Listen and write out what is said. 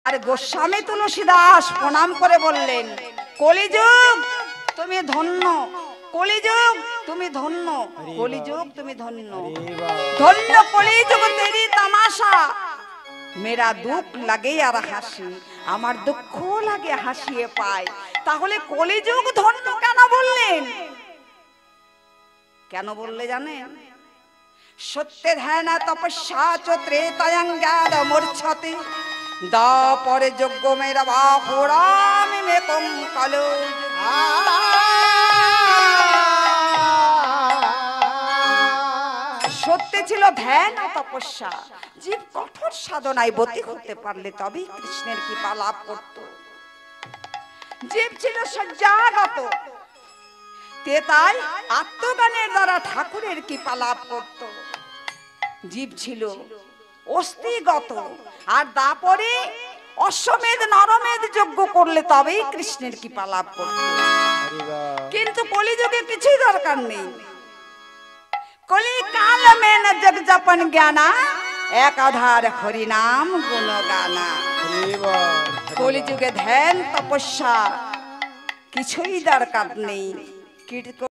আর গোস্বামী তুলসীদাস প্রণাম করে বললেন, কলিযুগ তুমি ধন্য, কলিযুগ তুমি ধন্য, কলিযুগ তুমি ধন্য, ধন্য কলিযুগ তেরি তামাশা। মেরা দুঃখ লাগে আর হাসি, আমার দুঃখ লাগে হাসিয়ে পায়। তাহলে কলিযুগ ধন্য কেন বললেন? কেন বললে জানেন? সত্যে ধ্যান তপস্যা চ ত্রেতায়াং জ্ঞান মূর্ছতে দাপরে যজ্ঞ মেরা বাহুরামি মেকম কালো। সত্যে ছিল ধ্যান ও তপস্যা। জীব কঠোর সাধনায় ব্রতী হতে পারলে তবেই কৃষ্ণের কৃপা লাভ করত। জীব ছিল সজ্জাগত, তেতাই আত্মজ্ঞানের দ্বারা ঠাকুরের কৃপা লাভ করত। জীব ছিল অস্থিগত, আর তারপরে অশ্বমেধ নরমেধ যজ্ঞ করলে তবেই কৃষ্ণের কৃপা লাভ করত। কিন্তু কলিযুগে কিছুই দরকার নেই। কলি কাল মে ন জগ জপন জ্ঞানা, এক আধার হরি নাম গুণ গানা। কলিযুগে ধ্যান তপস্যা কিছুই দরকার নেই।